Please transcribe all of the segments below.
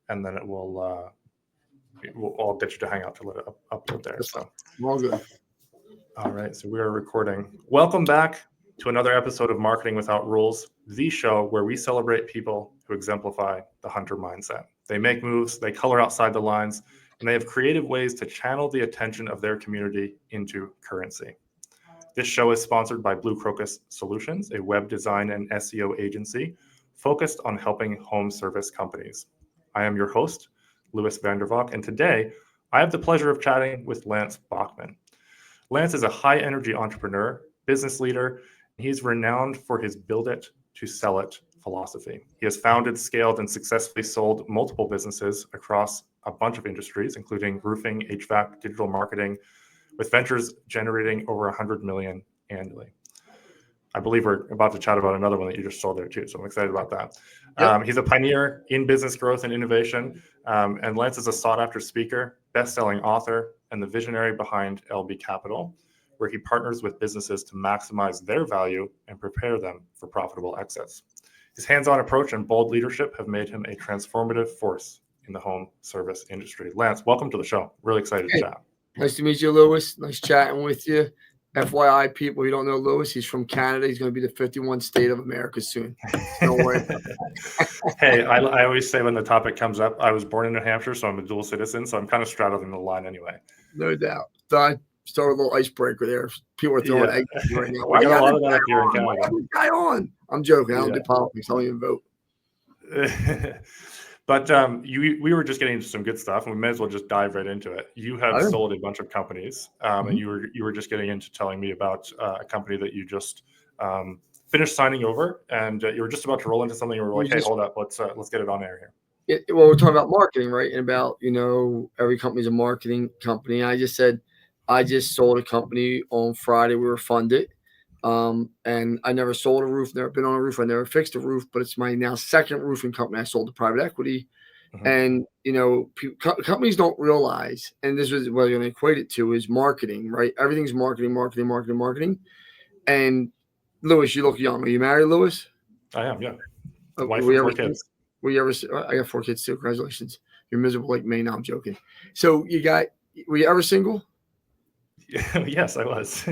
and then it will I'll get you to Hangout to let it upload there. So all good. All right, so we are recording. Welcome back to another episode of Marketing Without Rules, the show where we celebrate people who exemplify the hunter mindset. They make moves, they color outside the lines, and they have creative ways to channel the attention of their community into currency. This show is sponsored by Blue Crocus Solutions, a web design and SEO agency focused on helping home service companies. I am your host, Lewis Vandervalk, and today I have the pleasure of chatting with Lance Bachman. Lance is a high-energy entrepreneur, business leader. He's renowned for his build it to sell it philosophy. He has founded, scaled, and successfully sold multiple businesses across a bunch of industries, including roofing, HVAC, digital marketing, with ventures generating over 100 million annually. I believe we're about to chat about another one that you just sold there too, so I'm excited about that. Yep. He's a pioneer in business growth and innovation, and Lance is a sought-after speaker, best-selling author, and the visionary behind LB Capital, where he partners with businesses to maximize their value and prepare them for profitable exits. His hands-on approach and bold leadership have made him a transformative force in the home service industry. Lance, welcome to the show. Really excited to chat. Nice to meet you, Lewis. Nice chatting with you. FYI, people, you don't know Lewis. He's from Canada. He's going to be the 51st state of America soon. Don't worry. Hey, I always say when the topic comes up, I was born in New Hampshire, so I'm a dual citizen, so I'm kind of straddling the line anyway. No doubt. So I started a little icebreaker there. People are throwing eggs right now. Why got a lot of that up here in Canada. Why this guy on? I'm joking. I don't do politics. I don't even vote. But we were just getting into some good stuff, and we may as well just dive right into it. You have sold a bunch of companies, and you were just getting into telling me about a company that you just finished signing over, and you were just about to roll into something. And we were like, "Hey, hold up, let's get it on air here." Well, we're talking about marketing, right? And about every company's a marketing company. I just said I just sold a company on Friday. We were funded. And I never sold a roof, never been on a roof. I never fixed a roof, but it's my now second roofing company. I sold to private equity. And, companies don't realize, and this is what I'm going to equate it to, is marketing, right? Everything's marketing. And Lewis, you look young. Are you married, Lewis? I am, yeah. Wife and 4 kids. I got 4 kids too. Congratulations. You're miserable like me. No, I'm joking. So were you ever single? Yes, I was.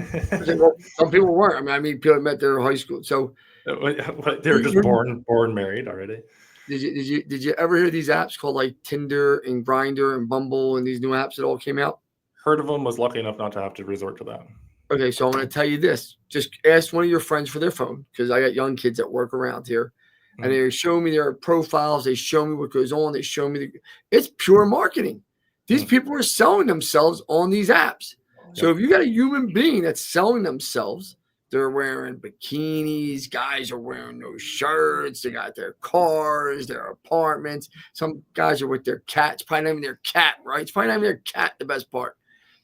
Some people weren't. I mean, people met their high school. So they were just born married already. Did you ever hear these apps called like Tinder and Grindr and Bumble and these new apps that all came out? Heard of them. Was lucky enough not to have to resort to that. Okay, so I'm going to tell you this. Just ask one of your friends for their phone, because I got young kids that work around here, and they show me their profiles. They show me what goes on. They show me it's pure marketing. These people are selling themselves on these apps. So if you got a human being that's selling themselves, they're wearing bikinis, guys are wearing no shirts, they got their cars, their apartments. Some guys are with their cats, probably not even their cat, right? It's probably not even their cat, the best part.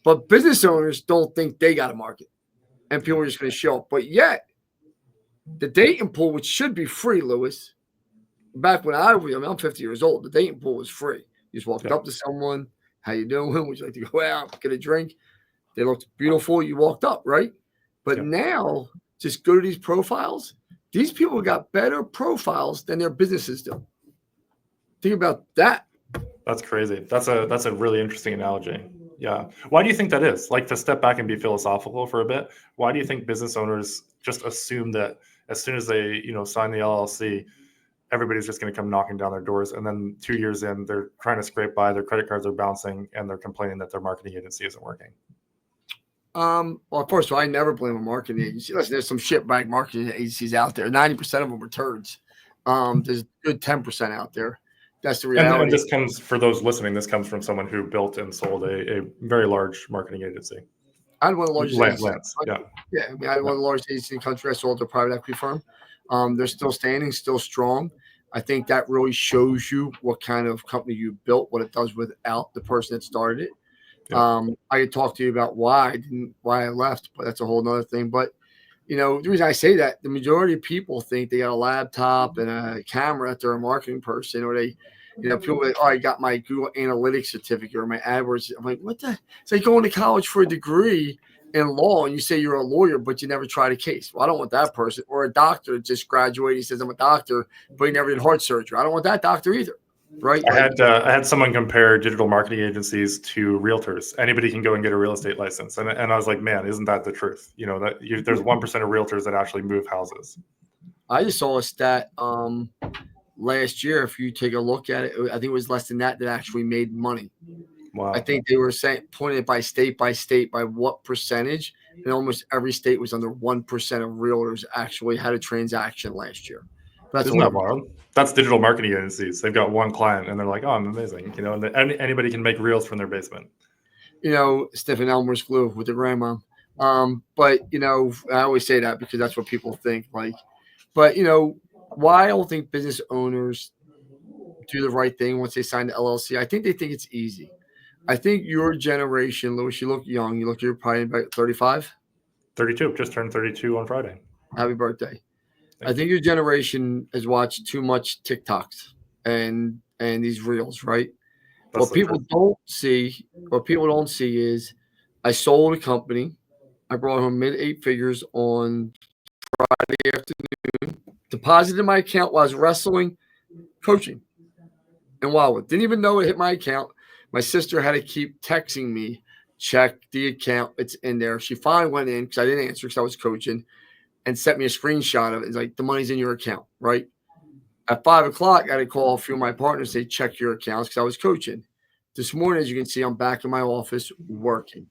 But business owners don't think they got a market, and people are just going to show up. But yet, the dating pool, which should be free, Lewis, back when I'm 50 years old, the dating pool was free. You just walked up to someone, how you doing? Would you like to go out, get a drink? They looked beautiful. You walked up, right? But now, just go to these profiles. These people got better profiles than their businesses do. Think about that. That's crazy. That's a really interesting analogy. Yeah. Why do you think that is? Like, to step back and be philosophical for a bit, why do you think business owners just assume that as soon as they, sign the LLC, everybody's just going to come knocking down their doors, and then 2 years in, they're trying to scrape by, their credit cards are bouncing, and they're complaining that their marketing agency isn't working? Well, first of all, I never blame a marketing agency. Listen, there's some shitbag marketing agencies out there. 90% of them are turds. There's a good 10% out there. That's the reality. And this comes, for those listening, this comes from someone who built and sold a very large marketing agency. I had one of the largest agencies. Lance, I had one of the largest agencies in the country. I sold to a private equity firm. They're still standing, still strong. I think that really shows you what kind of company you built, what it does without the person that started it. I could talk to you about why I left, but that's a whole nother thing. But, the reason I say that, the majority of people think they got a laptop and a camera that they're a marketing person, or they, people like, I got my Google Analytics certificate or my AdWords. I'm like, what the? It's like going to college for a degree in law and you say you're a lawyer, but you never tried a case. Well, I don't want that person. Or a doctor just graduated. He says, I'm a doctor, but he never did heart surgery. I don't want that doctor either. right? I had someone compare digital marketing agencies to realtors. Anybody can go and get a real estate license, and I was like, man, isn't that the truth? There's 1% of realtors that actually move houses. I just saw a stat last year. If you take a look at it, I think it was less than that actually made money. Wow. I think they were saying pointed by state by what percentage, and almost every state was under 1% of realtors actually had a transaction last year. Isn't that wild? That's digital marketing agencies. They've got one client, and they're like, "Oh, I'm amazing," and anybody can make reels from their basement. Stephen Elmer's glue with the grandma. But I always say that because that's what people think. But why I don't think business owners do the right thing once they sign the LLC. I think they think it's easy. I think your generation, Lewis, you look young. You're probably about 35. 32. Just turned 32 on Friday. Happy birthday. I think your generation has watched too much TikToks and these reels, right? What people don't see is I sold a company. I brought home mid 8 figures on Friday afternoon, deposited in my account while I was wrestling, coaching. And Wildwood didn't even know it hit my account. My sister had to keep texting me, check the account. It's in there. She finally went in because I didn't answer because I was coaching and sent me a screenshot of it. It's like, the money's in your account, right? At 5 o'clock, I had to call a few of my partners, say, check your accounts because I was coaching. This morning, as you can see, I'm back in my office working.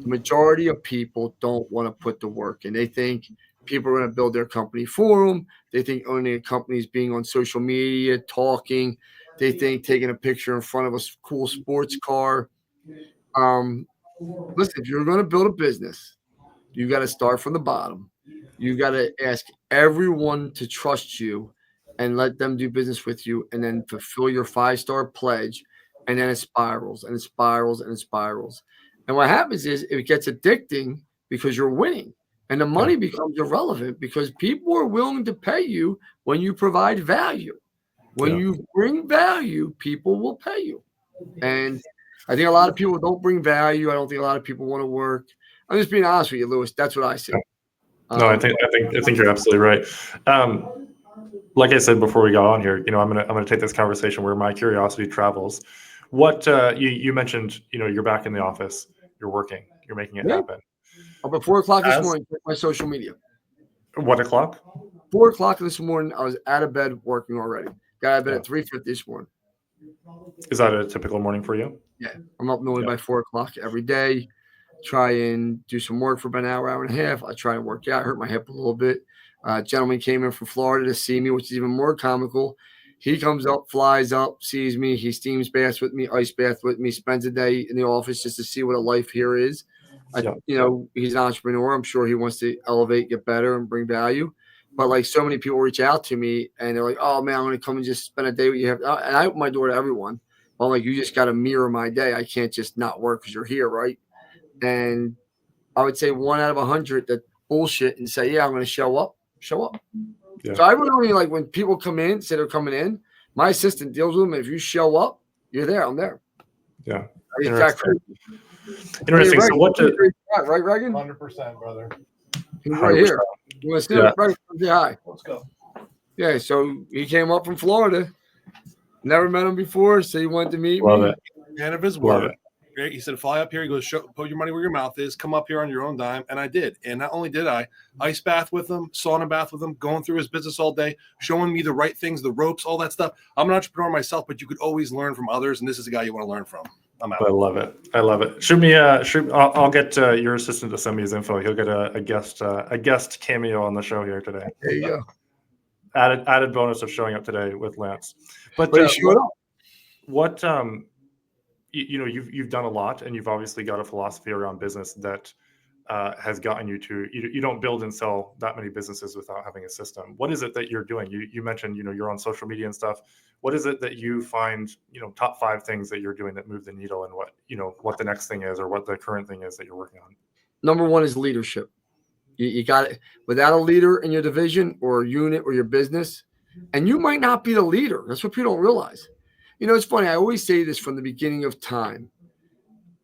The majority of people don't want to put the work in. They think people are going to build their company for them. They think owning a company is being on social media, talking. They think taking a picture in front of a cool sports car. Listen, if you're going to build a business, you got to start from the bottom. You got to ask everyone to trust you and let them do business with you, and then fulfill your 5-star pledge. And then it spirals and it spirals and it spirals. And what happens is it gets addicting because you're winning, and the money becomes irrelevant because people are willing to pay you when you provide value. When you bring value, people will pay you. And I think a lot of people don't bring value. I don't think a lot of people want to work. I'm just being honest with you, Lewis. That's what I see. No, I think you're absolutely right. Like I said before we got on here, I'm gonna take this conversation where my curiosity travels. What you mentioned, you're back in the office, you're working, you're making it happen. Up at 4 o'clock this morning, check my social media. What o'clock? 4 o'clock this morning, I was out of bed working already. Got out of bed at 3:50 this morning. Is that a typical morning for you? Yeah, I'm up normally by 4 o'clock every day. Try and do some work for about an hour and a half. I try and work out. I hurt my hip a little bit. A gentleman came in from Florida to see me, which is even more comical. He comes up, flies up, sees me. He steams baths with me, ice bath with me, spends a day in the office just to see what a life here is. He's an entrepreneur. I'm sure he wants to elevate, get better, and bring value. But so many people reach out to me and they're like, "Oh man, I'm going to come and just spend a day with you." And I open my door to everyone. But I'm like, you just got to mirror my day. I can't just not work because you're here, right? And I would say 1 out of 100 that bullshit and say, "Yeah, I'm going to show up." Yeah. So I really when people come in, say they're coming in, my assistant deals with them. If you show up, you're there. I'm there. Yeah. Interesting. Hey, so what right, Reagan? 100%, brother. He's right here. You want to see him? Right, say hi. Let's go. Yeah, so he came up from Florida. Never met him before, so he wanted to meet me. Love it. Man of his word. He said, fly up here. He goes, put your money where your mouth is. Come up here on your own dime. And I did. And not only did I ice bath with him, sauna bath with him, going through his business all day, showing me the right things, the ropes, all that stuff. I'm an entrepreneur myself, but you could always learn from others. And this is a guy you want to learn from. I'm out. I love it. Shoot me. I'll get your assistant to send me his info. He'll get a guest cameo on the show here today. There you go. Added bonus of showing up today with Lance. But what you've done a lot, and you've obviously got a philosophy around business that has gotten you to you don't build and sell that many businesses without having a system. What is it that you're doing? You mentioned you're on social media and stuff. What is it that you find top 5 things that you're doing that move the needle, and what the next thing is, or what the current thing is that you're working on? Number 1 is leadership. You got it. Without a leader in your division or unit or your business, and you might not be the leader. That's what people don't realize. It's funny. I always say this from the beginning of time.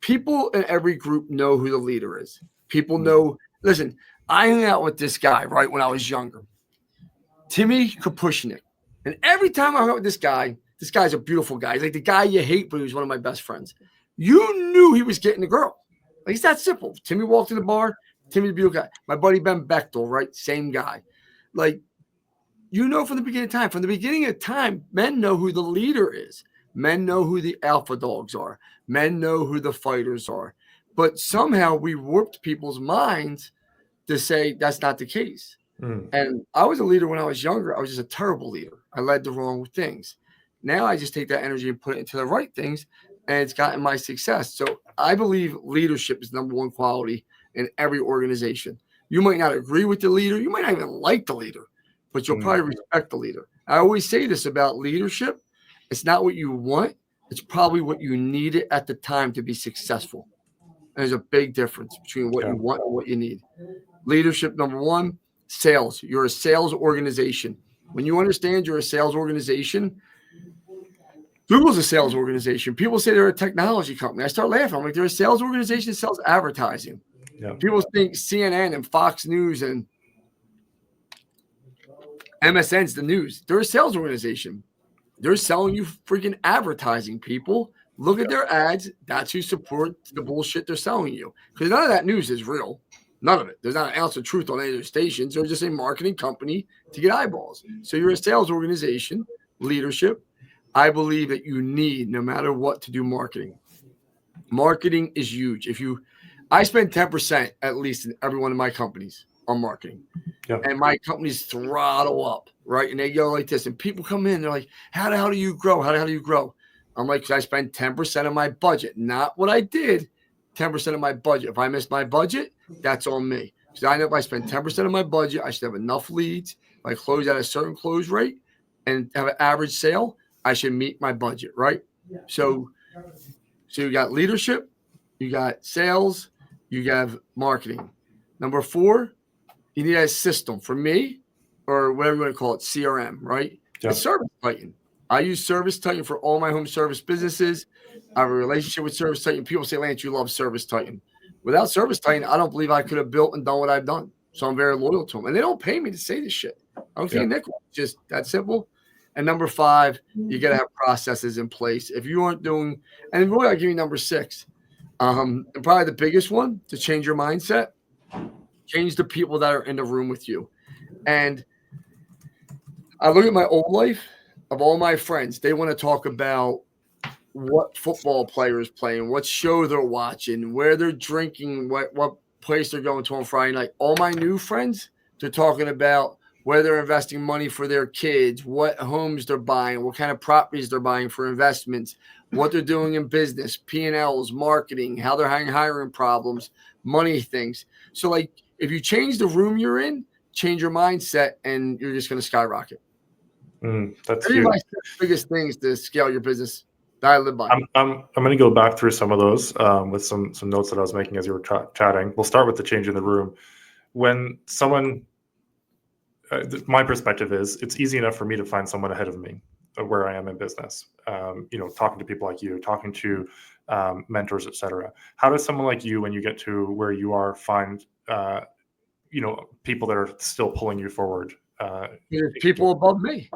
People in every group know who the leader is. People know. Listen, I hung out with this guy right when I was younger, Timmy Kapushnik, and every time I hung out with this guy, this guy's a beautiful guy. He's like the guy you hate, but he was one of my best friends. You knew he was getting a girl. Like, it's that simple. Timmy walked in the bar. Timmy's a beautiful guy. My buddy Ben Bechtel, right? Same guy. Like, you know, from the beginning of time, men know who the leader is. Men know who the alpha dogs are. Men know who the fighters are. But somehow we warped people's minds to say that's not the case. And I was a leader when I was younger. I was just a terrible leader. I led the wrong things. Now I just take that energy and put it into the right things, and it's gotten my success. So I believe leadership is number one quality in every organization. You might not agree with the leader. You might not even like the leader, but you'll probably respect the leader. I always say this about leadership. It's not what you want. It's probably what you needed at the time to be successful. And there's a big difference between what you want and what you need. Leadership, number one, sales. You're a sales organization. When you understand you're a sales organization, Google's a sales organization. People say they're a technology company. I start laughing. I'm like, they're a sales organization that sells advertising. Yeah. People think CNN and Fox News and MSN's the news. They're a sales organization. They're selling you freaking advertising, people. Look at their ads. That's who supports the bullshit they're selling you. Because none of that news is real. None of it. There's not an ounce of truth on any of their stations. They're just a marketing company to get eyeballs. So you're a sales organization, leadership. I believe that you need, no matter what, to do marketing. Marketing is huge. I spend 10% at least in every one of my companies on marketing. Yep. And my companies throttle up, right? And they go like this. And people come in, they're like, how the hell do you grow? How do you grow? I'm like, because I spend 10% of my budget, not what I did, 10% of my budget. If I miss my budget, that's on me. Because I know if I spend 10% of my budget, I should have enough leads. If I close at a certain close rate and have an average sale, I should meet my budget, right? So you got leadership, you got sales, you got marketing. Number 4, you need a system. For me, or whatever you want to call it, CRM, right? Yeah. It's Service Titan. I use Service Titan for all my home service businesses. I have a relationship with Service Titan. People say, Lance, you love Service Titan. Without Service Titan, I don't believe I could have built and done what I've done. So I'm very loyal to them. And they don't pay me to say this shit. I don't think a nickel. It's just that simple. And number 5, you got to have processes in place. If you aren't doing, and really I'll give you number 6. And probably the biggest one to change your mindset, change the people that are in the room with you. And I look at my old life of all my friends. They want to talk about what football players playing, what show they're watching, where they're drinking, what place they're going to on Friday night. All my new friends, they're talking about where they're investing money for their kids, what homes they're buying, what kind of properties they're buying for investments, what they're doing in business, P&Ls, marketing, how they're having hiring problems, money things. So, like, if you change the room you're in, change your mindset, and you're just going to skyrocket. That's huge. My biggest things to scale your business that I live by. I'm going to go back through some of those with some notes that I was making as you were chatting. We'll start with the change in the room. When someone, my perspective is, it's easy enough for me to find someone ahead of me where I am in business. Talking to people like you, talking to mentors, etc. How does someone like you, when you get to where you are, find people that are still pulling you forward? There's people above me.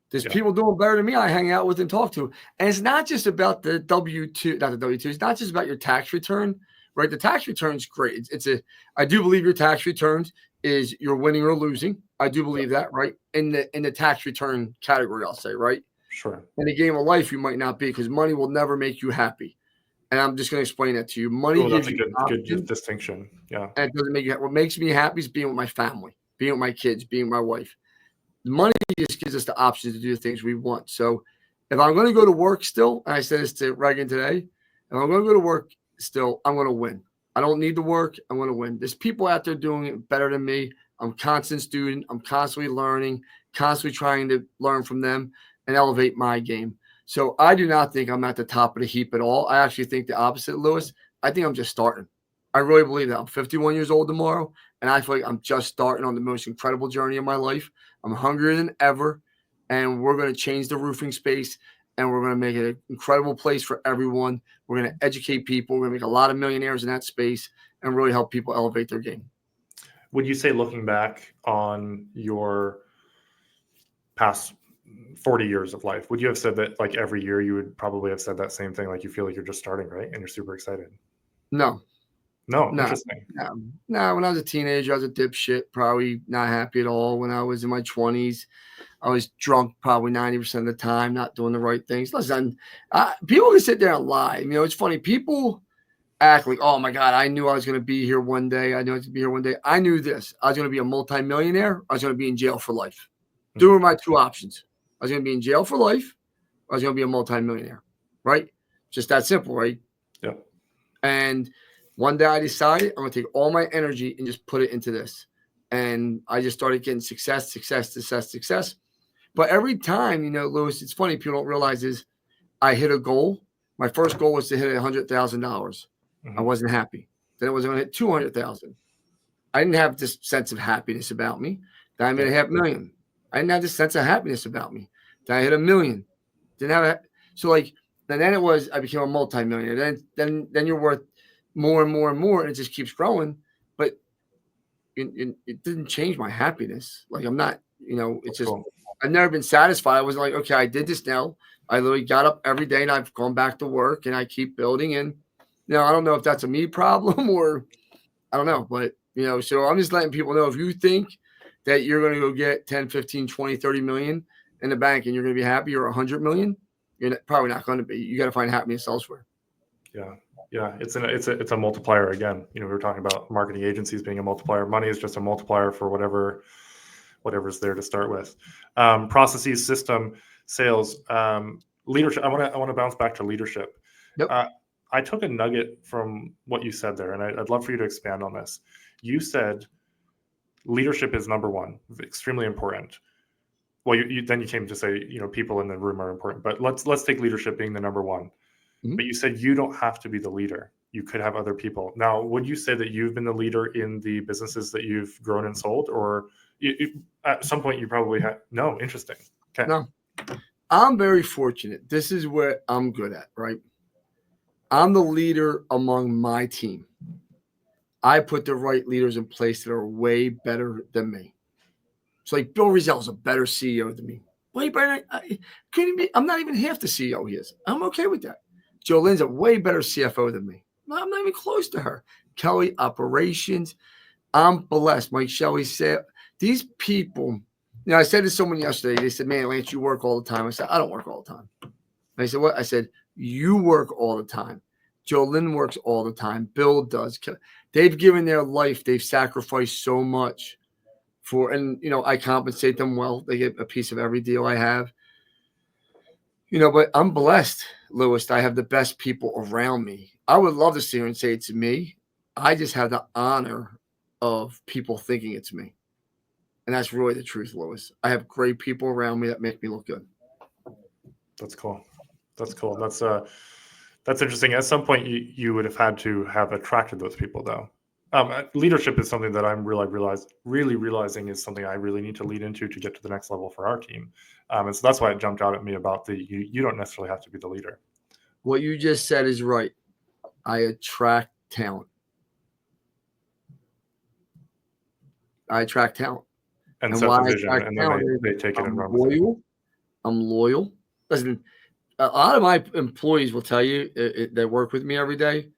There's people doing better than me I hang out with and talk to. And it's not just about the W-2, not the W-2. It's not just about your tax return, right? The tax return is great. I do believe your tax returns is you're winning or losing. I do believe that, right? In the tax return category, I'll say, right? Sure. In the game of life, you might not be, because money will never make you happy. And I'm just going to explain that to you. Money gives you good distinction. Yeah. And it doesn't make you happy. What makes me happy is being with my family, being with my kids, being with my wife. Money just gives us the option to do the things we want. So if I'm going to go to work still, and I said this to Reagan today, if I'm going to go to work still, I'm going to win. I don't need to work. I'm going to win. There's people out there doing it better than me. I'm a constant student. I'm constantly learning, constantly trying to learn from them and elevate my game. So I do not think I'm at the top of the heap at all. I actually think the opposite, Lewis. I think I'm just starting. I really believe that. I'm 51 years old tomorrow, and I feel like I'm just starting on the most incredible journey of my life. I'm hungrier than ever, and we're going to change the roofing space, and we're going to make it an incredible place for everyone. We're going to educate people. We're going to make a lot of millionaires in that space and really help people elevate their game. Would you say, looking back on your past 40 years of life, would you have said that like every year you would probably have said that same thing? Like you feel like you're just starting, right? And you're super excited. No, No, no, interesting. no. When I was a teenager, I was a dipshit, probably not happy at all. When I was in my 20s, I was drunk probably 90% of the time, not doing the right things. Listen, people can sit there and lie. You know, it's funny. People act like, oh my God, I knew I was going to be here one day. I knew I was going to be here one day. I knew this. I was going to be a multimillionaire. I was going to be in jail for life. Those were my two options. I was going to be in jail for life. Or I was going to be a multimillionaire, right? Just that simple, right? Yeah. And one day I decided I'm going to take all my energy and just put it into this. And I just started getting success. But every time, you know, Lewis, it's funny, people don't realize is I hit a goal. My first goal was to hit $100,000. Mm-hmm. I wasn't happy. Then it was going to hit 200,000. I didn't have this sense of happiness about me. Then I made $500,000. I didn't have this sense of happiness about me. Then I hit $1 million. Didn't have it. So like, and then it was, I became a multimillionaire. Then you're worth more and more and more, and it just keeps growing. But it didn't change my happiness. Like I'm not, you know, it's just, cool. I've never been satisfied. I was like, okay, I did this now. I literally got up every day and I've gone back to work and I keep building. And you know, I don't know if that's a me problem or I don't know, but you know, so I'm just letting people know if you think that you're going to go get 10, 15, 20, 30 million in the bank and you're going to be happy or 100 million, you're probably not going to be. You got to find happiness elsewhere. Yeah. Yeah. It's a multiplier again. You know, we were talking about marketing agencies being a multiplier. Money is just a multiplier for whatever's there to start with. Processes, system, sales, leadership. I want to bounce back to leadership. Yep. I took a nugget from what you said there, and I'd love for you to expand on this. You said leadership is number one, extremely important. Well, then you came to say, you know, people in the room are important, but let's take leadership being the number one. Mm-hmm. But you said you don't have to be the leader. You could have other people. Now, would you say that you've been the leader in the businesses that you've grown and sold, or at some point you probably had? No, interesting. Okay. No, I'm very fortunate. This is what I'm good at, right? I'm the leader among my team. I put the right leaders in place that are way better than me. So like Bill Rizzel's a better CEO than me. Way better. I'm not even half the CEO he is. I'm okay with that. Joe Lynn's a way better CFO than me. I'm not even close to her. Kelly, operations. I'm blessed. Mike Shelley said, these people, you know, I said to someone yesterday, they said, man, Lance, you work all the time. I said, I don't work all the time. And I said, what? I said, you work all the time. Joe Lynn works all the time. Bill does. They've given their life. They've sacrificed so much for, and, you know, I compensate them well. They get a piece of every deal I have. You know, but I'm blessed, Lewis. I have the best people around me. I would love to sit here and say it's me. I just have the honor of people thinking it's me. And that's really the truth, Lewis. I have great people around me that make me look good. That's cool. That's cool. That's interesting. At some point, you would have had to have attracted those people, though. Leadership is something that I'm really realizing is something I really need to lead into to get to the next level for our team. And so that's why it jumped out at me about you don't necessarily have to be the leader. What you just said is right. I attract talent. And set the vision, and then they take it and run with it. I'm loyal. Listen, a lot of my employees will tell you they work with me every day,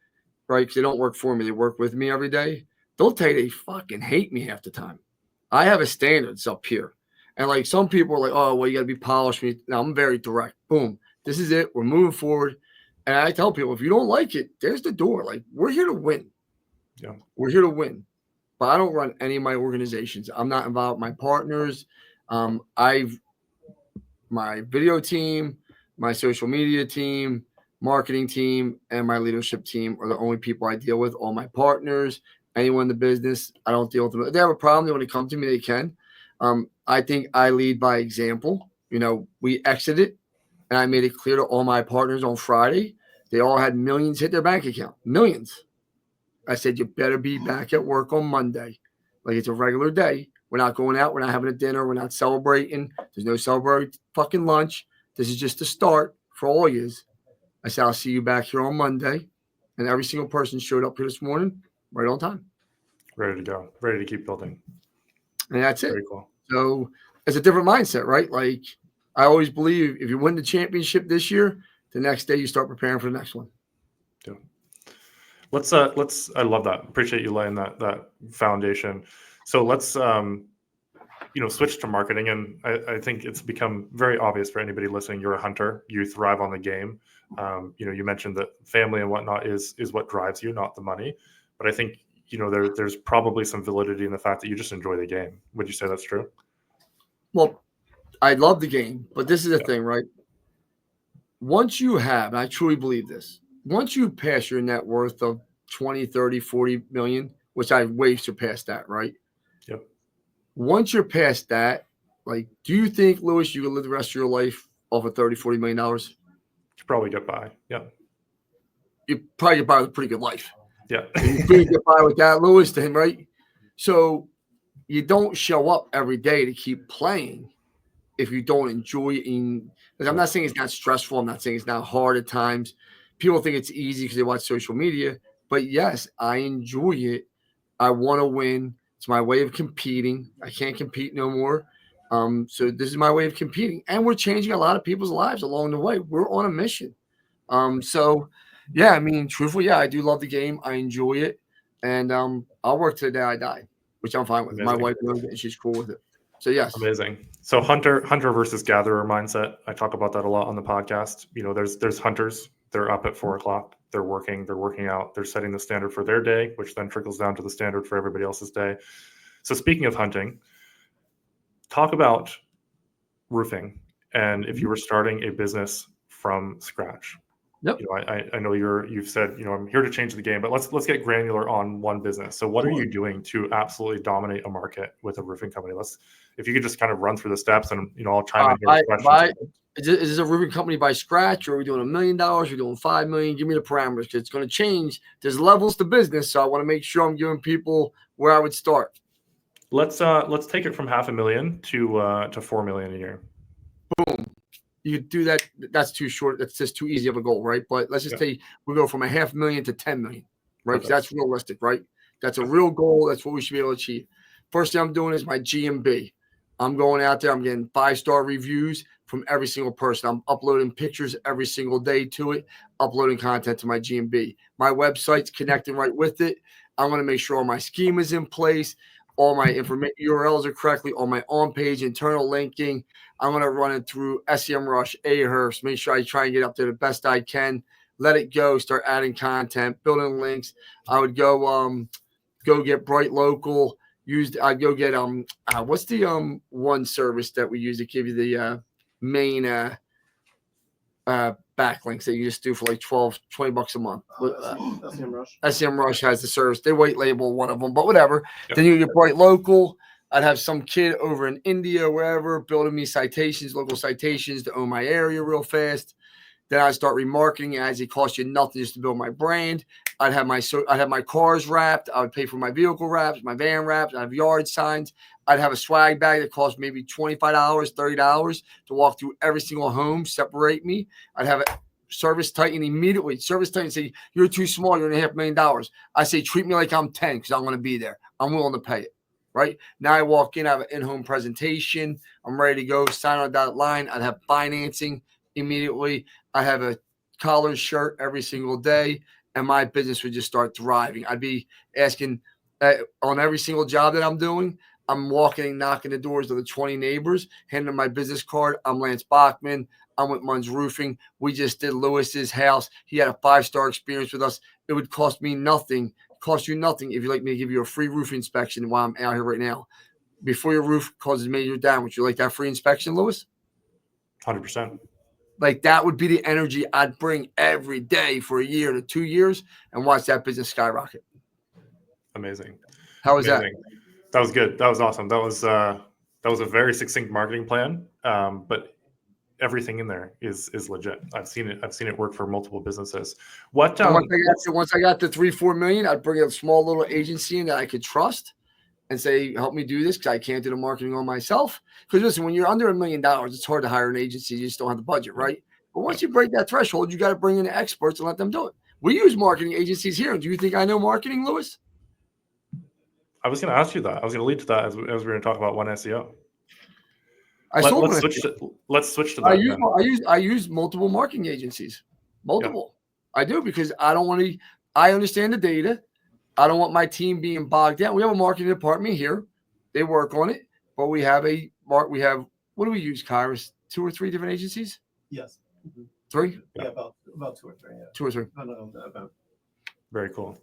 right? Because they don't work for me. They work with me every day. They'll tell you they fucking hate me half the time. I have a standards up here. And like some people are like, oh, well, you got to be polished. Now I'm very direct. Boom. This is it. We're moving forward. And I tell people, if you don't like it, there's the door. Like, we're here to win. Yeah. We're here to win. But I don't run any of my organizations. I'm not involved with my partners. My video team, my social media team, marketing team, and my leadership team are the only people I deal with. All my partners, anyone in the business, I don't deal with them. If they have a problem, they want to come to me, they can. I think I lead by example. You know, we exited, and I made it clear to all my partners on Friday. They all had millions hit their bank account. Millions. I said, you better be back at work on Monday. Like it's a regular day. We're not going out. We're not having a dinner. We're not celebrating. There's no celebrate fucking lunch. This is just the start for all yous. I said, I'll see you back here on Monday. And every single person showed up here this morning right on time. Ready to go. Ready to keep building. And that's it. Very cool. So it's a different mindset, right? Like I always believe if you win the championship this year, the next day you start preparing for the next one. Yeah. Let's I love that. Appreciate you laying that foundation. So let's switch to marketing. And I think it's become very obvious for anybody listening. You're a hunter. You thrive on the game. You mentioned that family and whatnot is what drives you, not the money. But I think there's probably some validity in the fact that you just enjoy the game. Would you say that's true? Well, I love the game, but this is the thing, right? Once you have, and I truly believe this, once you pass your net worth of 20, 30, 40 million, which I way surpassed that, right? Yep. Once you're past that, like, do you think, Lewis, you can live the rest of your life off of $30, $40 million? You probably get by. Yeah. You probably get by with a pretty good life. Yeah. You could get by with that, Lewis, then, right? So you don't show up every day to keep playing if you don't enjoy it. Because I'm not saying it's not stressful. I'm not saying it's not hard at times. People think it's easy because they watch social media. But yes, I enjoy it. I want to win. It's my way of competing. I can't compete no more. So this is my way of competing. And we're changing a lot of people's lives along the way. We're on a mission. So, yeah, I mean, truthfully, yeah, I do love the game. I enjoy it. And I'll work till the day I die, which I'm fine with. Amazing. My wife knows it, and she's cool with it. So, yes. Amazing. So hunter versus gatherer mindset. I talk about that a lot on the podcast. There's hunters. They're up at 4:00. They're working out. They're setting the standard for their day, which then trickles down to the standard for everybody else's day. So speaking of hunting, talk about roofing. And if you were starting a business from scratch, Yep. I know you've said, I'm here to change the game, but let's get granular on one business. So what are you doing to absolutely dominate a market with a roofing company? If you could just kind of run through the steps, and I'll chime in here with questions. Is this a roofing company by scratch, or are we doing $1 million? We're doing $5 million. Give me the parameters, because it's going to change. There's levels to business, so I want to make sure I'm giving people where I would start. Let's take it from $500,000 to $4 million a year. Boom. You could do that. That's too short. That's just too easy of a goal, right? But let's just say we go from $500,000 to $10 million, right? Okay. That's realistic, right? That's a real goal. That's what we should be able to achieve. First thing I'm doing is my GMB. I'm going out there. I'm getting 5-star reviews from every single person. I'm uploading pictures every single day to it, uploading content to my GMB. My website's connecting right with it. I'm going to make sure all my schema is in place. All my information URLs are correctly, all my on-page internal linking. I'm going to run it through SEMrush, Ahrefs, make sure I try and get up there the best I can. Let it go, start adding content, building links. I would go get Bright Local. I'd go get what's the one service that we use to give you the main backlinks that you just do for like $20 a month. SEMrush has the service. They white label one of them, but whatever. Yep. Then you get Bright Local. I'd have some kid over in India, wherever, building me citations, local citations to own my area real fast. Then I'd start remarketing as it costs you nothing just to build my brand. I'd have my cars wrapped. I would pay for my vehicle wraps, my van wraps. I'd have yard signs. I'd have a swag bag that cost maybe $25, $30 to walk through every single home, separate me. I'd have a service titan immediately. Service titan say, you're too small, you're $500,000. I say, treat me like I'm 10 because I'm going to be there. I'm willing to pay it. Right now, I walk in, I have an in-home presentation. I'm ready to go. Sign on that line. I'd have financing immediately. I have a collared shirt every single day, and my business would just start thriving. I'd be asking on every single job that I'm doing. I'm walking and knocking the doors of the 20 neighbors, handing them my business card. I'm Lance Bachman. I'm with Munn's Roofing. We just did Lewis's house. He had a 5-star experience with us. It would cost me nothing. Cost you nothing if you'd like me to give you a free roof inspection while I'm out here right now. Before your roof causes major damage, you like that free inspection, Lewis? 100%. Like, that would be the energy I'd bring every day for a year to 2 years and watch that business skyrocket. Amazing. How was that? That was good. That was awesome. That was a very succinct marketing plan. But everything in there is legit. I've seen it work for multiple businesses. Once I got to 3-4 million, I'd bring a small little agency in that I could trust and say, help me do this, because I can't do the marketing on myself. Because listen, when you're under $1 million, it's hard to hire an agency. You just don't have the budget, right? But once you break that threshold, you got to bring in the experts and let them do it. We use marketing agencies here. Do you think I know marketing, Lewis? I was going to ask you that. I was going to lead to that as we were going to talk about One SEO. sold let's an switch SEO. to let's switch to that. I use multiple marketing agencies. Multiple. Yeah. I do because I don't want to. I understand the data. I don't want my team being bogged down. We have a marketing department here. They work on it, but we have what do we use, Kyrus? 2 or 3 different agencies? Yes. 3? Yeah, about 2 or 3. Yeah. 2 or 3. No, about. Very cool.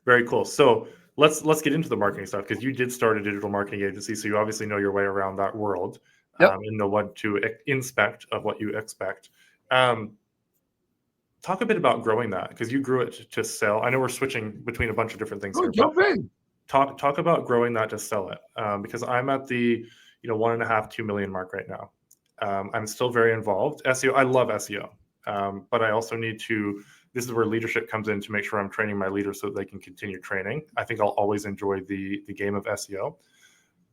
Very cool. So let's get into the marketing stuff because you did start a digital marketing agency, so you obviously know your way around that world. Yep. And know what to inspect of what you expect. Talk a bit about growing that because you grew it to sell. I know we're switching between a bunch of different things here. Jump in. Talk about growing that to sell it because I'm at the 1.5 2 million mark right now. I'm still very involved. SEO. I love SEO, but I also need to. This is where leadership comes in to make sure I'm training my leaders so that they can continue training. I think I'll always enjoy the game of SEO,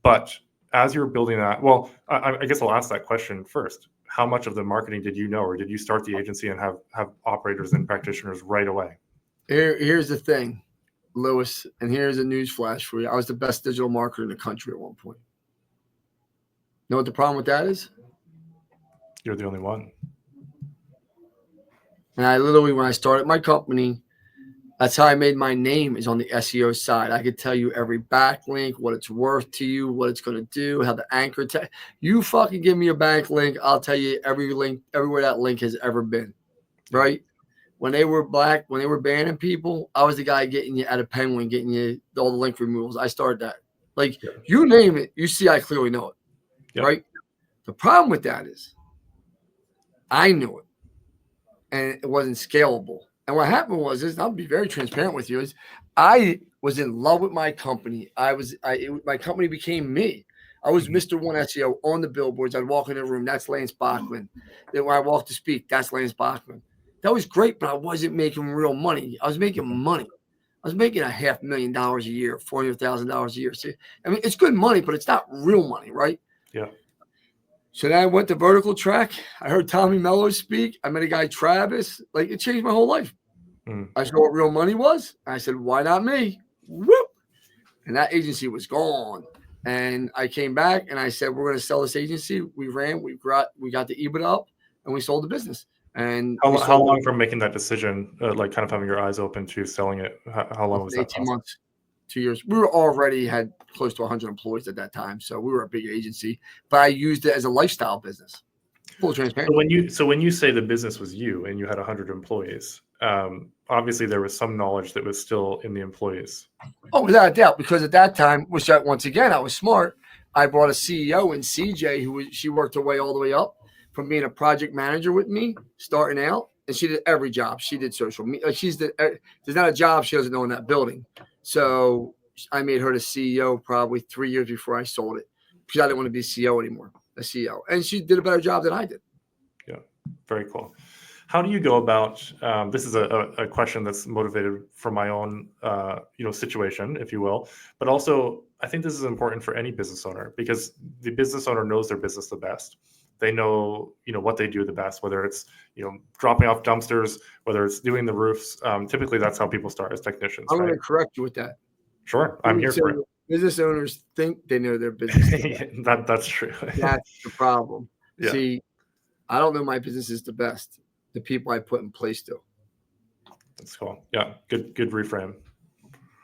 but as you're building that, well, I guess I'll ask that question first. How much of the marketing did you know, or did you start the agency and have operators and practitioners right away? Here's the thing, Lewis, and here's a news flash for you. I was the best digital marketer in the country at one point. You know what the problem with that is? You're the only one. And I literally, when I started my company, that's how I made my name, is on the SEO side. I could tell you every backlink, what it's worth to you, what it's going to do, how the anchor you fucking give me a backlink, I'll tell you every link, everywhere that link has ever been. Right? When they were banning people, I was the guy getting you out of Penguin, getting you all the link removals. I started that. Like, you name it, you see I clearly know it. Yep. Right? The problem with that is I knew it, and it wasn't scalable. And what happened was, I'll be very transparent with you, is I was in love with my company. My company became me. I was Mr. One SEO on the billboards. I'd walk in the room. That's Lance Bachman. Then when I walked to speak, that's Lance Bachman. That was great, but I wasn't making real money. I was making money. I was making $500,000 a year, $400,000 a year. See, I mean, it's good money, but it's not real money, right? Yeah. So then I went to vertical track. I heard Tommy Mello speak. I met a guy, Travis. Like, it changed my whole life. I saw what real money was. I said, why not me? Whoop. And that agency was gone. And I came back and I said, we're going to sell this agency. We ran, we got the EBITDA up, and we sold the business. And how long from making that decision, like kind of having your eyes open to selling it? How long was that? 18 months, 2 years. We were already had close to 100 employees at that time. So we were a big agency, but I used it as a lifestyle business. Full transparency. So when you say the business was you and you had 100 employees, obviously there was some knowledge that was still in the employees. Oh, without a doubt, because at that time, once again, I was smart. I brought a CEO in CJ, she worked her way all the way up from being a project manager with me, starting out, and she did every job. She did social media. There's not a job she doesn't know in that building. So I made her the CEO probably 3 years before I sold it because I didn't want to be CEO anymore, a CEO. And she did a better job than I did. Yeah, very cool. How do you go about, this is a question that's motivated from my own, situation, if you will, but also I think this is important for any business owner because the business owner knows their business the best. They know, what they do the best, whether it's, dropping off dumpsters, whether it's doing the roofs. Typically that's how people start as technicians. I'm going to correct you with that. Sure. I'm here for it. Business owners think they know their business. That's true. That's the problem. Yeah. See, I don't know my business is the best. The people I put in place do. That's cool. Yeah. Good reframe.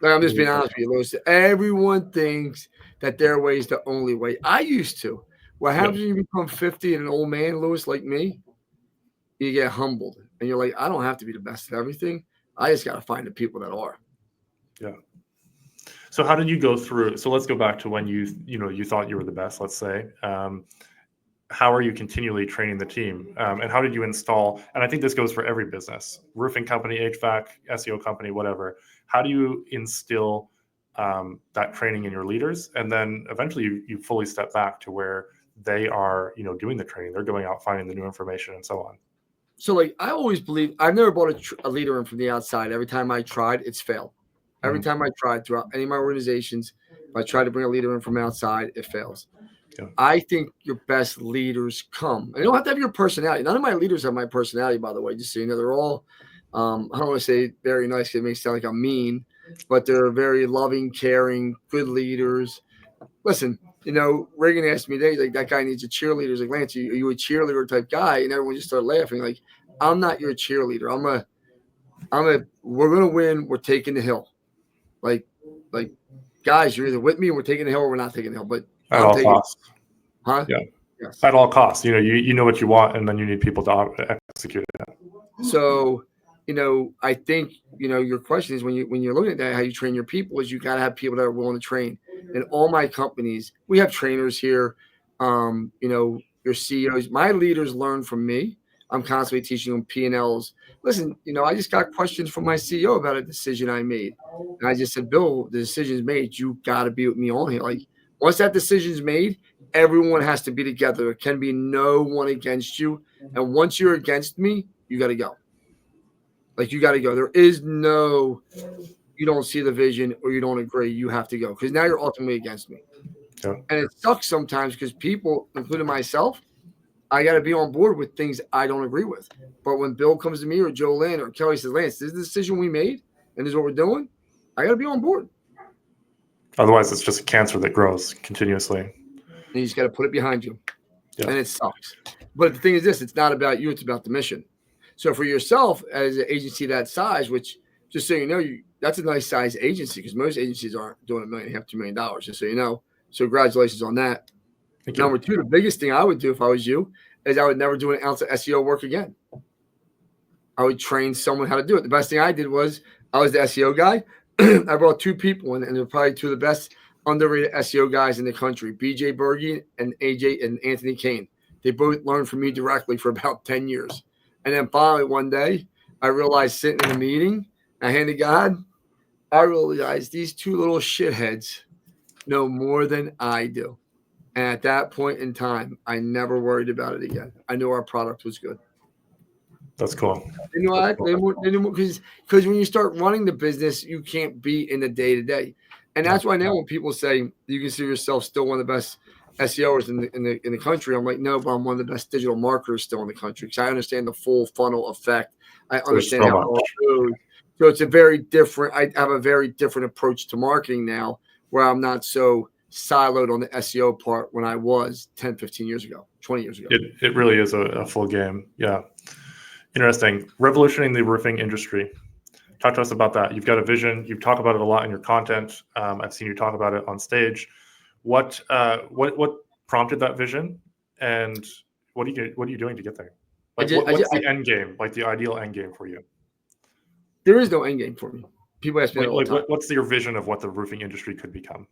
Like, I'm just being honest with you, Lewis. Everyone thinks that their way is the only way. I used to. What happens when you become 50 and an old man, Lewis, like me? You get humbled. And you're like, I don't have to be the best at everything. I just got to find the people that are. Yeah. So how did you go through? So let's go back to when you thought you were the best, let's say. How are you continually training the team? And how did you install? And I think this goes for every business, roofing company, HVAC, SEO company, whatever. How do you instill that training in your leaders? And then eventually you fully step back to where they are, doing the training. They're going out, finding the new information and so on. So like, I always believe I've never brought a leader in from the outside. Every time I tried, it's failed. Every time I tried throughout any of my organizations, if I try to bring a leader in from outside, it fails. Yeah. I think your best leaders come. And they don't have to have your personality. None of my leaders have my personality, by the way, just so you know. They're all, I don't want to say very nice because it makes it sound like I'm mean, but they're very loving, caring, good leaders. Listen, Reagan asked me today, he's like, that guy needs a cheerleader. He's like, Lance, are you a cheerleader type guy? And everyone just started laughing. Like, I'm not your cheerleader. We're going to win. We're taking the hill. Like, guys, you're either with me and we're taking the hill or we're not taking the hill. But At all costs. Huh? Yeah. Yes. At all costs. You know what you want, and then you need people to execute it. So, I think, your question is when you're looking at that, how you train your people is you got to have people that are willing to train. In all my companies, we have trainers here. Your CEOs, my leaders learn from me. I'm constantly teaching them P&Ls. Listen, I just got questions from my CEO about a decision I made. And I just said, Bill, the decision's made. You got to be with me on here. Like, once that decision's made, everyone has to be together. There can be no one against you. And once you're against me, you got to go. Like, you got to go. There is no, you don't see the vision or you don't agree. You have to go because now you're ultimately against me. Yeah. And it sucks sometimes because people, including myself, I got to be on board with things I don't agree with. But when Bill comes to me or Joe Lynn or Kelly says, Lance, this is the decision we made and this is what we're doing, I got to be on board. Otherwise, it's just a cancer that grows continuously. And you just got to put it behind you. Yeah. And it sucks. But the thing is this, it's not about you, it's about the mission. So for yourself as an agency that size, which just so you know, that's a nice size agency because most agencies aren't doing $1.5 million, $2 million, just so you know. So congratulations on that. Number two, the biggest thing I would do if I was you is I would never do an ounce of SEO work again. I would train someone how to do it. The best thing I did was I was the SEO guy. I brought two people in, and they're probably two of the best underrated SEO guys in the country, BJ Berge and AJ and Anthony Kane. They both learned from me directly for about 10 years. And then finally one day, I realized sitting in a meeting, I hand to God, I realized these two little shitheads know more than I do. And at that point in time, I never worried about it again. I knew our product was good. That's cool. Because when you start running the business, you can't be in the day-to-day. And that's why now when people say you consider yourself still one of the best SEOs in the country, I'm like, no, but I'm one of the best digital marketers still in the country because I understand the full funnel effect. I understand how it all goes. So it's a very different. I have a very different approach to marketing now, where I'm not so siloed on the SEO part when I was 10, 15 years ago, 20 years ago. It really is a full game. Yeah. Interesting. Revolutionizing the roofing industry. Talk to us about that. You've got a vision. You talk about it a lot in your content. I've seen you talk about it on stage. What prompted that vision, and what are you doing to get there? What's the end game? Like the ideal end game for you? There is no end game for me. People ask me that all the time. What's your vision of what the roofing industry could become?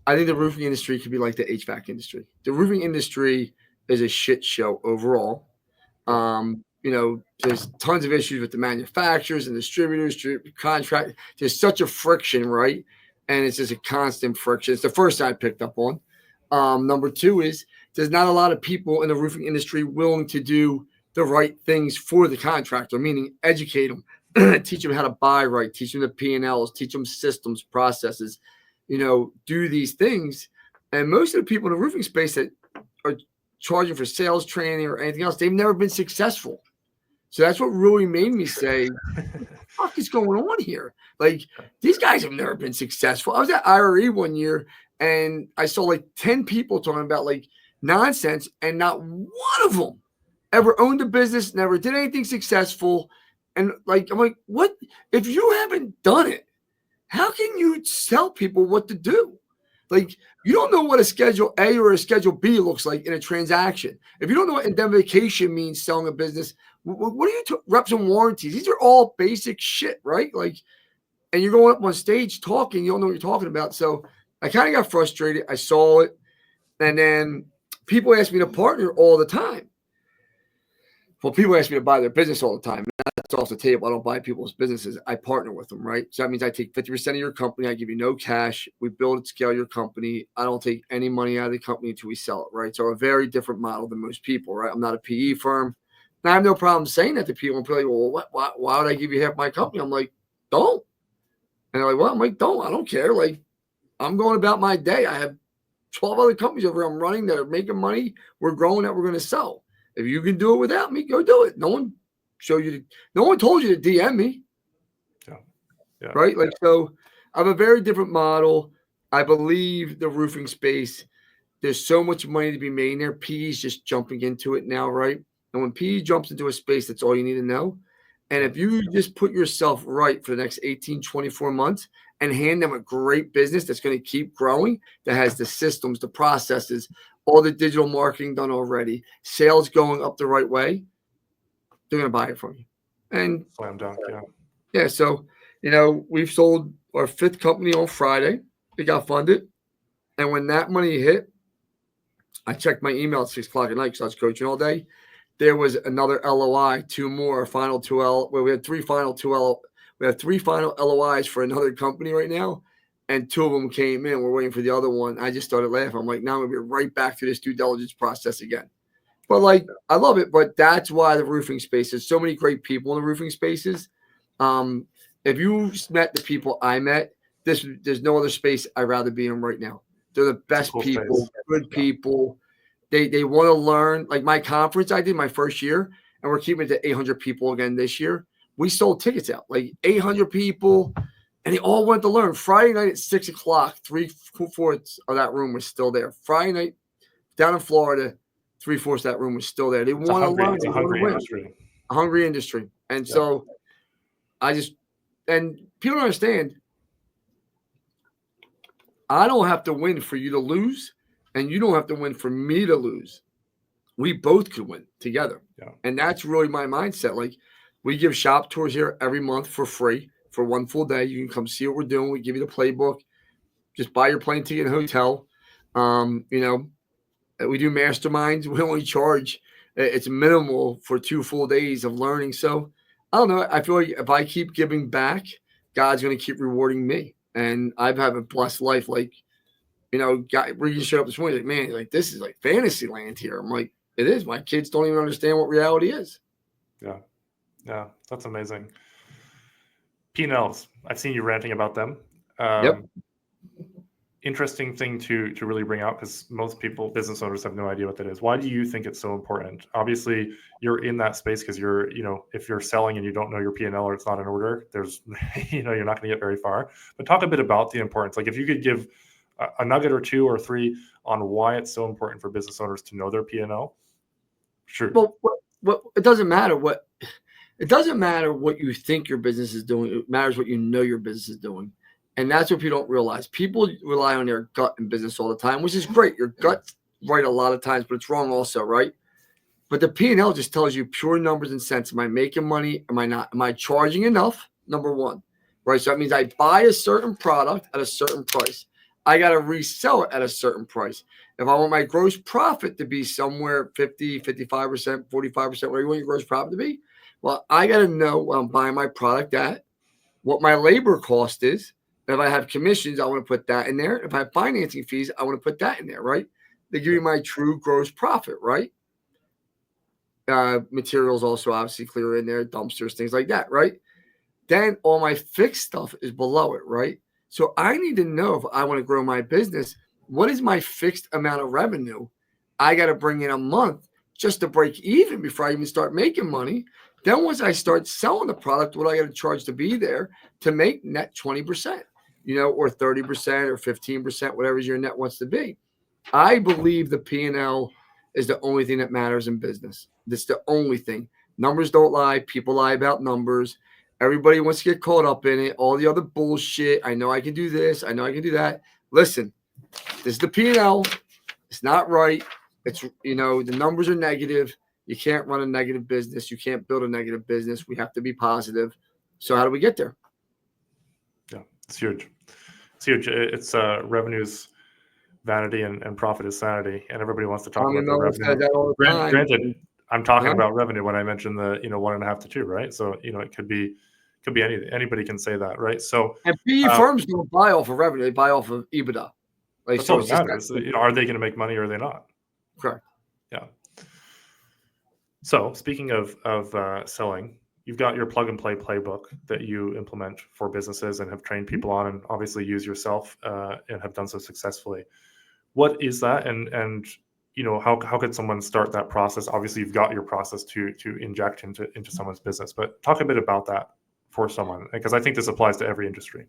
I think the roofing industry could be like the HVAC industry. The roofing industry is a shit show overall. There's tons of issues with the manufacturers and distributors, contract. There's such a friction, right? And it's just a constant friction. It's the first thing I picked up on. Number two is there's not a lot of people in the roofing industry willing to do the right things for the contractor, meaning educate them, teach them how to buy right, teach them the P&Ls, teach them systems, processes, do these things. And most of the people in the roofing space that are charging for sales training or anything else, they've never been successful. So that's what really made me say, what the fuck is going on here? Like, these guys have never been successful. I was at IRE one year and I saw like 10 people talking about like nonsense, and not one of them ever owned a business, never did anything successful. And like, I'm like, what? If you haven't done it, how can you tell people what to do? Like, you don't know what a Schedule A or a Schedule B looks like in a transaction. If you don't know what indemnification means selling a business, what are you reps and warranties? These are all basic shit, right? Like, and you're going up on stage talking, you don't know what you're talking about. So I kind of got frustrated. I saw it. And then people ask me to partner all the time. Well, people ask me to buy their business all the time. That's off the table. I don't buy people's businesses. I partner with them, right? So that means I take 50% of your company. I give you no cash. We build and scale your company. I don't take any money out of the company until we sell it, right? So a very different model than most people, right? I'm not a PE firm. And I have no problem saying that to people. And people are like, well, why would I give you half my company? I'm like, don't. And they're like, well, I'm like, don't. I don't care. Like, I'm going about my day. I have 12 other companies over here I'm running that are making money. We're growing that we're going to sell. If you can do it without me, go do it. No one told you to DM me. Yeah. Right? Like, so I have a very different model. I believe the roofing space, there's so much money to be made in there. PE's just jumping into it now, right? And when PE jumps into a space, that's all you need to know. And if you just put yourself right for the next 18, 24 months and hand them a great business that's going to keep growing, that has the systems, the processes, all the digital marketing done already, sales going up the right way, they're going to buy it from you. And slam dunk, yeah, so, we've sold our 5th company on Friday. It got funded. And when that money hit, I checked my email at 6 o'clock at night because I was coaching all day. There was another LOI, 2 more, final 2 where we had 3 final 2 we have 3 final LOIs for another company right now, and 2 of them came in. We're waiting for the other one. I just started laughing. I'm like, now I'm gonna be right back to this due diligence process again. But I love it. But that's why the roofing space, there's so many great people in the roofing spaces. If you met the people I met, there's no other space I'd rather be in right now. They're the best people, space. good people. They want to learn. Like my conference I did my first year, and we're keeping it to 800 people again this year. We sold tickets out, like 800 people, and they all went to learn. Friday night at 6 o'clock, 3/4 of that room was still there. Friday night down in Florida, 3/4 of that room was still there. They want to learn. It's a hungry industry. A hungry industry. And so and people don't understand, I don't have to win for you to lose, and you don't have to win for me to lose. We both could win together. Yeah. And that's really my mindset. Like, we give shop tours here every month for free for 1 full day. You can come see what we're doing. We give you the playbook. Just buy your plane ticket and hotel. We do masterminds. We only charge. It's minimal for 2 full days of learning. So I don't know. I feel like if I keep giving back, God's going to keep rewarding me. And I've had a blessed life. Like, Regan showed up this morning, like, man, like, this is like fantasy land here. I'm like, it is. My kids don't even understand what reality is. Yeah. Yeah. That's amazing. P&Ls. I've seen you ranting about them. Yep. Interesting thing to really bring out, because most people, business owners, have no idea what that is. Why do you think it's so important? Obviously, you're in that space because you're, if you're selling and you don't know your P&L or it's not in order, there's, you're not going to get very far. But talk a bit about the importance. Like, if you could give a nugget or 2 or 3 on why it's so important for business owners to know their P&L. Sure. Well, it doesn't matter what you think your business is doing. It matters what you know your business is doing. And that's what people don't realize. People rely on their gut in business all the time, which is great. Your gut's right a lot of times, but it's wrong also, right? But the P&L just tells you pure numbers and cents. Am I making money? Am I not? Am I charging enough? Number one, right? So that means I buy a certain product at a certain price. I got to resell it at a certain price. If I want my gross profit to be somewhere 50, 55%, 45%, whatever you want your gross profit to be, well, I got to know what I'm buying my product at, what my labor cost is. If I have commissions, I want to put that in there. If I have financing fees, I want to put that in there, right? They give me my true gross profit, right? Materials also obviously clear in there, dumpsters, things like that, right? Then all my fixed stuff is below it, right? So I need to know, if I want to grow my business, what is my fixed amount of revenue I got to bring in a month just to break even before I even start making money. Then once I start selling the product, what I got to charge to be there to make net 20%, or 30% or 15%, whatever your net wants to be. I believe the P&L is the only thing that matters in business. That's the only thing. Numbers don't lie. People lie about numbers. Everybody wants to get caught up in it. All the other bullshit. I know I can do this. I know I can do that. Listen, this is the P&L. It's not right. It's, the numbers are negative. You can't run a negative business. You can't build a negative business. We have to be positive. So how do we get there? Yeah, it's huge. It's huge. It's revenue's vanity and profit is sanity. And everybody wants to talk about the revenue. Granted, I'm talking about revenue when I mentioned the 1.5 to 2, right? So it could be anything. Anybody can say that, right? So and PE firms don't buy off of revenue; they buy off of EBITDA. That's all that matters. Are they going to make money or are they not? Correct. Yeah. So speaking of selling, you've got your plug and play playbook that you implement for businesses and have trained people on, and obviously use yourself and have done so successfully. What is that, and how could someone start that process? Obviously, you've got your process to inject into someone's business, but talk a bit about that for someone, because I think this applies to every industry.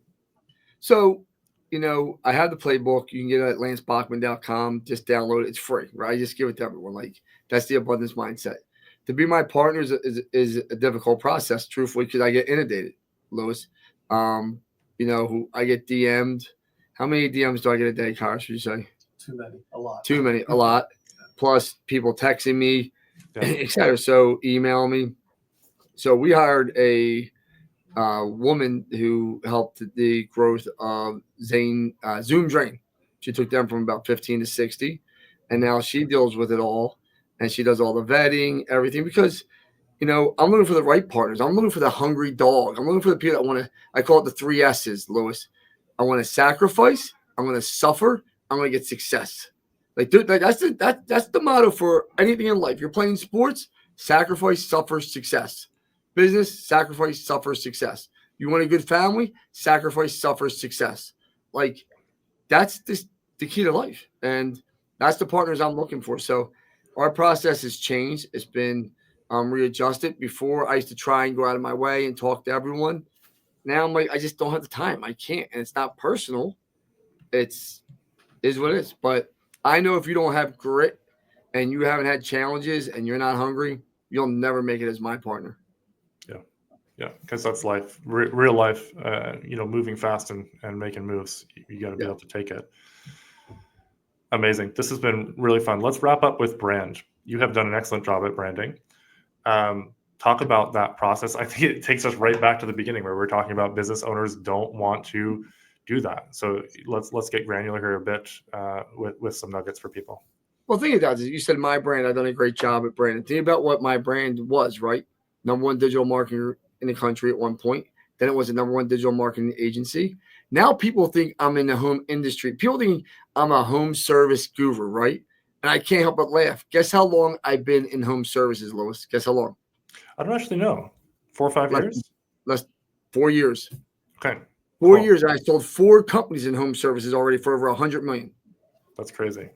So I have the playbook. You can get it at lancebachman.com. Just download it. It's free, right? I just give it to everyone. Like, that's the abundance mindset. To be my partner is a difficult process, truthfully, because I get inundated, Lewis. Who I get DM'd. How many DMs do I get a day, Kyle, should you say? Too many, a lot. Too many, a lot. Plus people texting me, Yeah. et cetera. So email me. So we hired a woman who helped the growth of Zoom Drain. She took them from about 15 to 60, and now she deals with it all, and she does all the vetting, everything, because I'm looking for the right partners. I'm looking for the hungry dog. I'm looking for the people that want to. I call it the 3 S's, Lewis. I want to sacrifice. I'm going to suffer. I'm going to get success. Like, dude, that's the motto for anything in life. You're playing sports, sacrifice, suffer, success. Business, sacrifice, suffer, success. You want a good family, sacrifice, suffer, success. Like, that's the key to life. And that's the partners I'm looking for. So our process has changed. It's been readjusted. Before, I used to try and go out of my way and talk to everyone. Now I'm like, I just don't have the time. I can't. And it's not personal. Is what it is. But I know if you don't have grit and you haven't had challenges and you're not hungry, you'll never make it as my partner. Yeah, because that's life, real life. Moving fast and making moves. You got to be able to take it. Amazing. This has been really fun. Let's wrap up with brand. You have done an excellent job at branding. Talk about that process. I think it takes us right back to the beginning where we're talking about business owners don't want to do that. So let's get granular here a bit with some nuggets for people. Well, think about it. You said my brand. I've done a great job at branding. Think about what my brand was, right? #1 digital marketer in the country at one point. Then it was the #1 digital marketing agency. Now people think I'm in the home industry. People think I'm a home service guru, right? And I can't help but laugh. Guess how long I've been in home services, Lewis? Guess how long? I don't actually know. 4 or 5 years? Less 4 years. Okay. 4 years. And I sold 4 companies in home services already for over $100 million. That's crazy.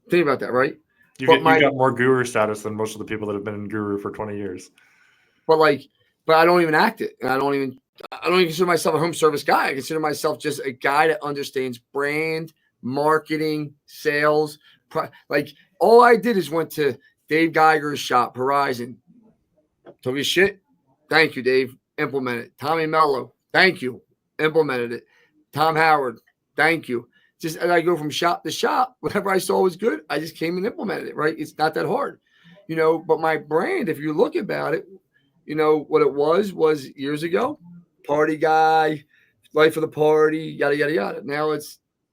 Think about that, right? You got more guru status than most of the people that have been in guru for 20 years. But I don't even act it. And I don't even consider myself a home service guy. I consider myself just a guy that understands brand, marketing, sales. Like, all I did is went to Dave Geiger's shop, Horizon. Took his shit. Thank you, Dave. Implemented. Tommy Mello. Thank you. Implemented it. Tom Howard. Thank you. Just as I go from shop to shop, whatever I saw was good, I just came and implemented it, right? It's not that hard. But my brand, if you look about it, what it was years ago, party guy, life of the party, yada, yada, yada. Now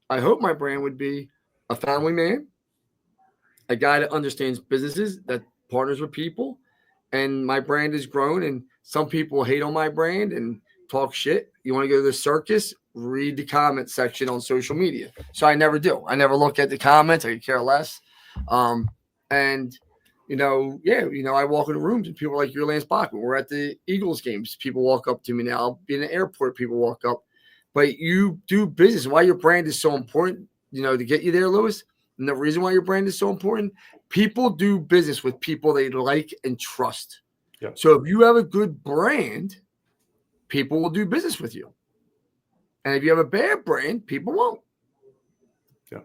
I hope my brand would be a family man, a guy that understands businesses, that partners with people. And my brand has grown, and some people hate on my brand and talk shit. You want to go to the circus? Read the comment section on social media. So I never do. I never look at the comments. I could care less. I walk into rooms and people are like, "You're Lance Bachman." We're at the Eagles games. People walk up to me now. I'll be in the airport. People walk up. But you do business. Why your brand is so important, to get you there, Lewis. And the reason why your brand is so important, people do business with people they like and trust. Yep. So if you have a good brand, people will do business with you. And if you have a bad brand, people won't. Yeah.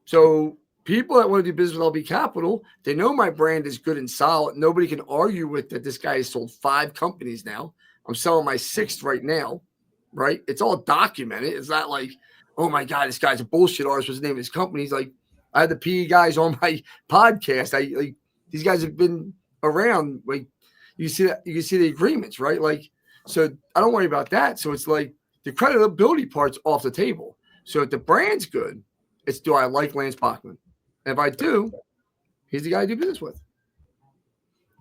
So people that want to do business with LB Capital, they know my brand is good and solid. Nobody can argue with that. This guy has sold 5 companies now. I'm selling my 6th right now, right? It's all documented. It's not like, oh my God, this guy's a bullshit artist. What's the name of his company? He's like, I had the PE guys on my podcast. These guys have been around. Like, you see that, you can see the agreements, right? Like, so I don't worry about that. So it's like the credibility part's off the table. So if the brand's good, it's, do I like Lance Bachman? And if I do, he's the guy I do business with.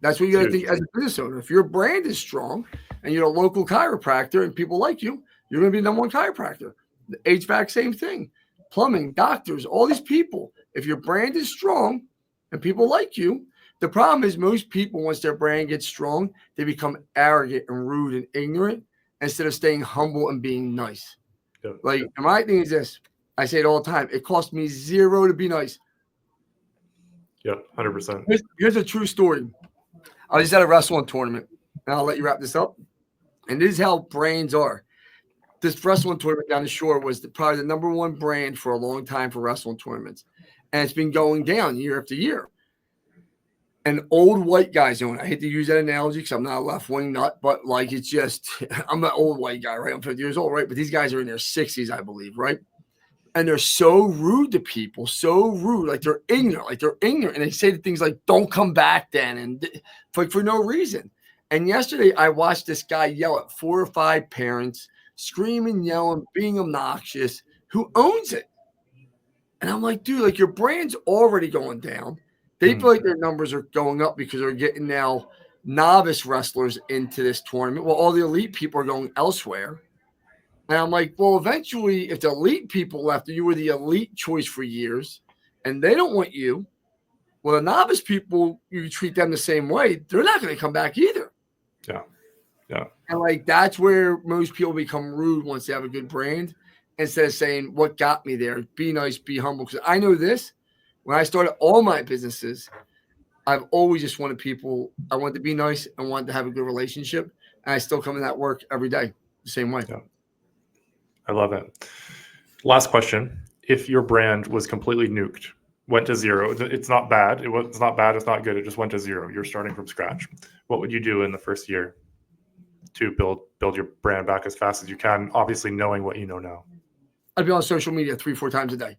That's what you got to think as a business owner. If your brand is strong and you're a local chiropractor and people like you, you're going to be the #1 chiropractor. The HVAC, same thing. Plumbing, doctors, all these people. If your brand is strong and people like you, the problem is most people, once their brand gets strong, they become arrogant and rude and ignorant instead of staying humble and being nice. Yeah. Like, and my thing is this. I say it all the time. It costs me $0 to be nice. Yeah, 100%. Here's a true story. I was just at a wrestling tournament, and I'll let you wrap this up. And this is how brains are. this wrestling tournament down the shore was probably the number one brand for a long time for wrestling tournaments. And it's been going down year after year. And old white guys own it. I hate to use that analogy because I'm not a left-wing nut, but like it's just, I'm an old white guy, right? I'm 50 years old, right? But these guys are in their 60s, I believe, right? And they're so rude to people, so rude. Like they're ignorant. And they say things like, don't come back then. And for no reason. And yesterday I watched this guy yell at 4 or 5 parents, screaming, yelling, being obnoxious, who owns it. And I'm like, dude, like your brand's already going down. They feel like their numbers are going up because they're getting now novice wrestlers into this tournament. Well, all the elite people are going elsewhere. And I'm like, well, eventually, if the elite people left, you were the elite choice for years, and they don't want you, well, the novice people, you treat them the same way. They're not going to come back either. Yeah. Yeah. And like that's where most people become rude once they have a good brand, instead of saying, what got me there? Be nice, be humble. Because I know this. When I started all my businesses, I've always just wanted people, I wanted to be nice and wanted to have a good relationship. And I still come in that work every day the same way. Yeah. I love it. Last question. If your brand was completely nuked, went to zero, it's not bad. It's not bad. It's not good. It just went to zero. You're starting from scratch. What would you do in the first year to build your brand back as fast as you can? Obviously knowing what you know now. I'd be on social media 3-4 times a day.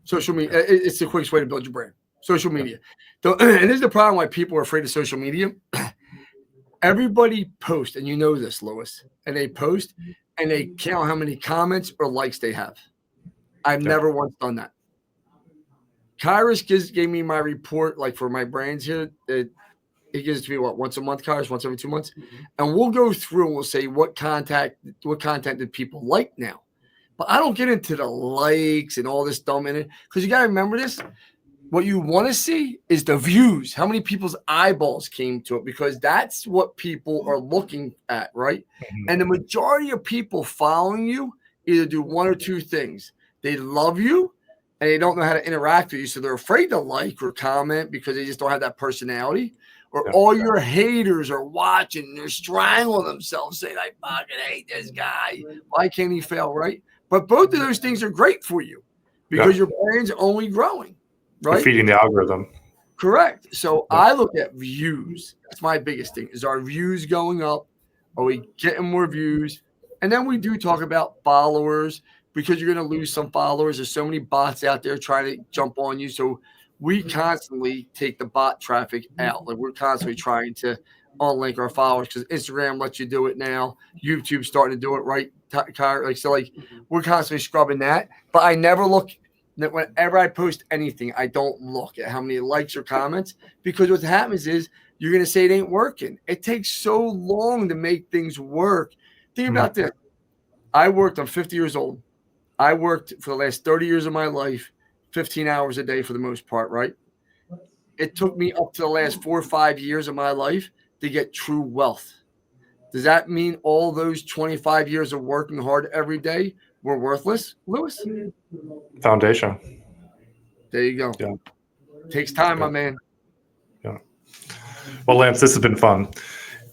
Social media, it's the quickest way to build your brand. Social media. And this is the problem why people are afraid of social media. Everybody posts, and you know this, Lewis, and they post and they count how many comments or likes they have. I've never once done that. Kairos gave me my report, like for my brands here. He gives it to me, once a month, Kairos, once every 2 months. And we'll go through and we'll say what content did people like now. But I don't get into the likes and all this dumb in it, because you got to remember this. What you want to see is the views, how many people's eyeballs came to it, because that's what people are looking at, right? And the majority of people following you either do one or two things. They love you and they don't know how to interact with you, so they're afraid to like or comment because they just don't have that personality. Or all your haters are watching and they're strangling themselves, saying, I fucking hate this guy. Why can't he fail, right? But both of those things are great for you because your brand's only growing, right? You're feeding the algorithm. Correct. So I look at views. That's my biggest thing. Is our views going up? Are we getting more views? And then we do talk about followers, because you're going to lose some followers. There's so many bots out there trying to jump on you. So we constantly take the bot traffic out. Like we're constantly trying to unlink our followers, because Instagram lets you do it now. YouTube's starting to do it, right? Like we're constantly scrubbing that. But I never look. Whenever I post anything, I don't look at how many likes or comments, because what happens is you're going to say it ain't working. It takes so long to make things work. Think about this. I'm 50 years old. I worked for the last 30 years of my life, 15 hours a day for the most part, right? It took me up to the last 4 or 5 years of my life to get true wealth. Does that mean all those 25 years of working hard every day were worthless, Lewis? Foundation. There you go. Yeah. Takes time, my man. Yeah. Well, Lance, this has been fun.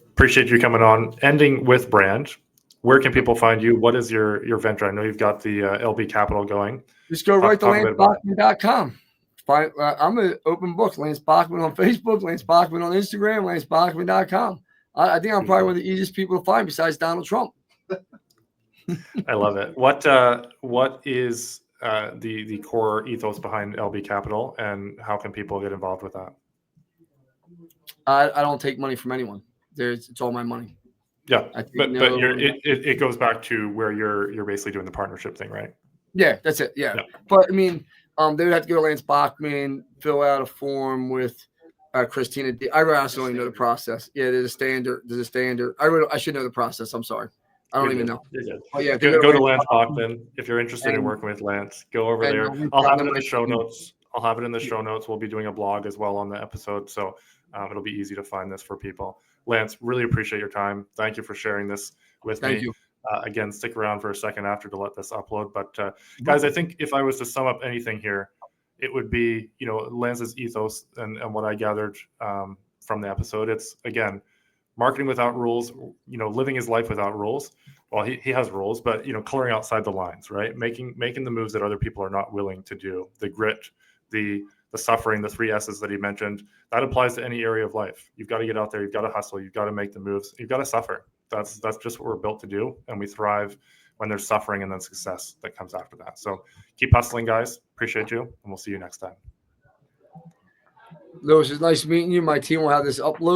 Appreciate you coming on. Ending with brand. Where can people find you? What is your venture? I know you've got the LB Capital going. Just go right to lancebachman.com. I'm an open book. Lance Bachman on Facebook, Lance Bachman on Instagram, lancebachman.com. I think I'm probably one of the easiest people to find besides Donald Trump. I love it. What is the core ethos behind LB Capital, and how can people get involved with that? I don't take money from anyone. It's all my money. Yeah, but it goes back to where you're basically doing the partnership thing, right? Yeah, that's it. Yeah. But I mean, they would have to go to Lance Bachman, fill out a form with Christina. I honestly don't even know the process. Yeah, there's a standard. I should know the process. I'm sorry. I don't even know. Oh, yeah, go to Lance Bachman if you're interested in working with Lance. Go over there. I'll have it in the show notes. We'll be doing a blog as well on the episode, so it'll be easy to find this for people. Lance, really appreciate your time. Thank you for sharing this with me. Thank you. Again, stick around for a second after to let this upload. But guys, I think if I was to sum up anything here, it would be, Lance's ethos and what I gathered from the episode. It's, again, marketing without rules, living his life without rules. well, he has rules, but coloring outside the lines, right? Making the moves that other people are not willing to do. The grit, the suffering, the 3 S's that he mentioned, that applies to any area of life. You've got to get out there, you've got to hustle, you've got to make the moves, you've got to suffer. That's just what we're built to do, and we thrive when there's suffering and then success that comes after that. So keep hustling, guys. Appreciate you, and we'll see you next time. Lewis, it's nice meeting you. My team will have this upload.